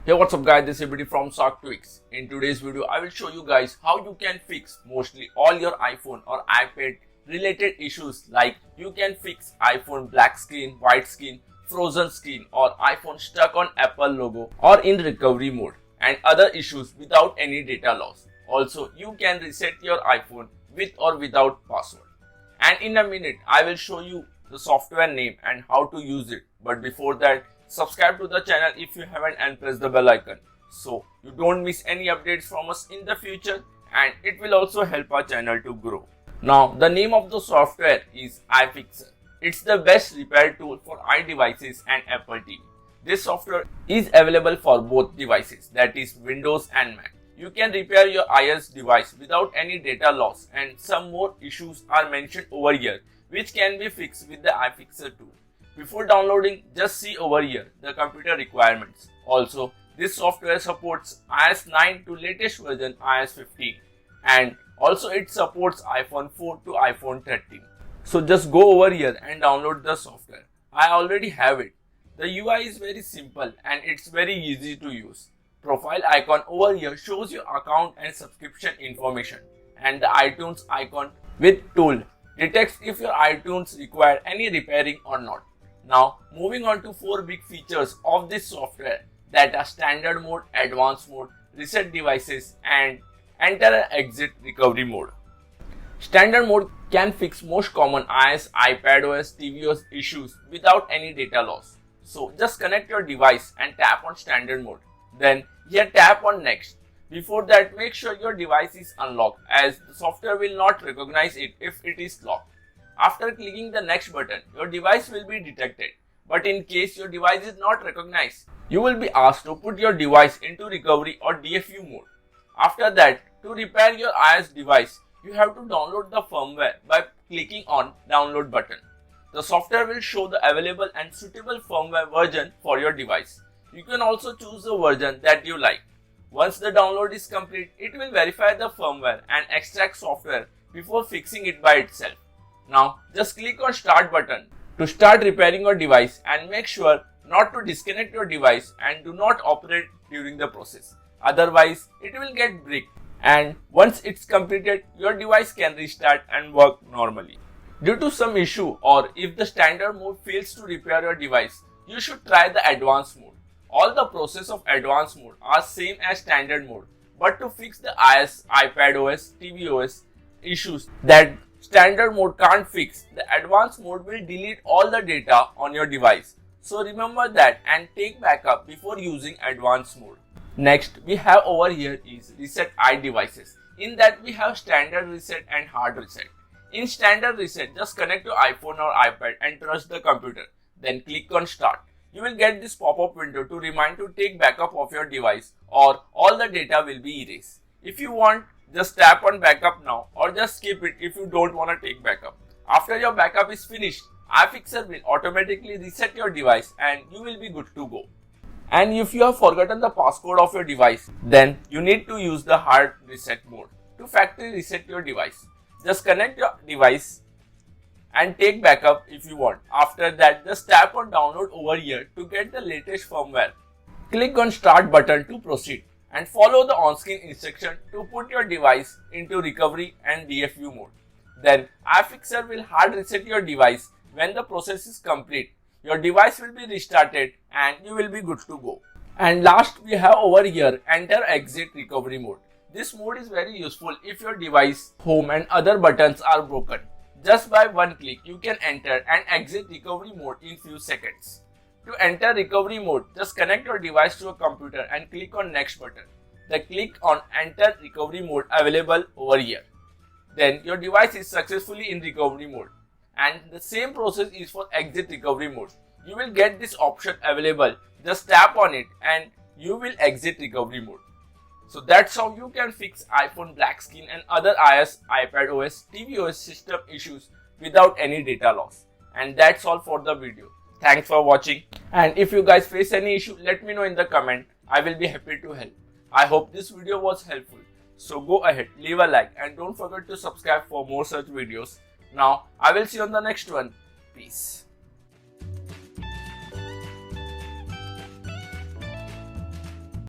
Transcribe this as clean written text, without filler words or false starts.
Hey, what's up guys, this is everybody from SharkTwix. In today's video, I will show you guys how you can fix mostly all your iPhone or iPad related issues, like you can fix iPhone black screen, white screen, frozen screen, or iPhone stuck on Apple logo or in recovery mode, and other issues without any data loss. Also, you can reset your iPhone with or without password. And in a minute, I will show you the software name and how to use it. But before that, subscribe to the channel if you haven't and press the bell icon so you don't miss any updates from us in the future, and it will also help our channel to grow. Now, the name of the software is iPhixer. It's the best repair tool for iDevices and Apple TV. This software is available for both devices, that is Windows and Mac. You can repair your iOS device without any data loss, and some more issues are mentioned over here which can be fixed with the iPhixer tool. Before downloading, just see over here the computer requirements. Also, this software supports iOS 9 to latest version iOS 15, and also it supports iPhone 4 to iPhone 13. So just go over here and download the software. I already have it. The UI is very simple and it's very easy to use. Profile icon over here shows your account and subscription information, and the iTunes icon with tool detects if your iTunes require any repairing or not. Now, moving on to 4 big features of this software, that are standard mode, advanced mode, reset devices, and enter and exit recovery mode. Standard mode can fix most common iOS, iPadOS, TVOS issues without any data loss. So just connect your device and tap on standard mode. Then here tap on next. Before that, make sure your device is unlocked, as the software will not recognize it if it is locked. After clicking the next button, your device will be detected. But in case your device is not recognized, you will be asked to put your device into recovery or DFU mode. After that, to repair your iOS device, you have to download the firmware by clicking on download button. The software will show the available and suitable firmware version for your device. You can also choose the version that you like. Once the download is complete, it will verify the firmware and extract software before fixing it by itself. Now, just click on start button to start repairing your device, and make sure not to disconnect your device and do not operate during the process. Otherwise, it will get bricked, and once it's completed, your device can restart and work normally. Due to some issue, or if the standard mode fails to repair your device, you should try the advanced mode. All the process of advanced mode are same as standard mode, but to fix the iOS, iPadOS, TVOS issues that standard mode can't fix, the advanced mode will delete all the data on your device. So remember that and take backup before using advanced mode. Next, we have over here is reset iDevices. In that, we have standard reset and hard reset. In standard reset, just connect your iPhone or iPad and trust the computer. Then click on start. You will get this pop-up window to remind to take backup of your device, or all the data will be erased. If you want, just tap on backup now, or just skip it if you don't want to take backup. After your backup is finished, iPhixer will automatically reset your device and you will be good to go. And if you have forgotten the passcode of your device, then you need to use the hard reset mode to factory reset your device. Just connect your device and take backup if you want. After that, just tap on download over here to get the latest firmware. Click on start button to proceed, and follow the on-screen instruction to put your device into recovery and DFU mode. Then iPhixer will hard reset your device. When the process is complete, your device will be restarted and you will be good to go. And last, we have over here enter exit recovery mode. This mode is very useful if your device, home and other buttons are broken. Just by one click, you can enter and exit recovery mode in few seconds. To enter recovery mode, just connect your device to a computer and click on next button. Then click on enter recovery mode available over here. Then your device is successfully in recovery mode. And the same process is for exit recovery mode. You will get this option available. Just tap on it and you will exit recovery mode. So that's how you can fix iPhone black screen and other iOS, iPadOS, TVOS system issues without any data loss. And that's all for the video. Thanks for watching, and if you guys face any issue, let me know in the comment. I will be happy to help. I hope this video was helpful. So go ahead, leave a like, and don't forget to subscribe for more such videos. Now, I will see you on the next one. Peace.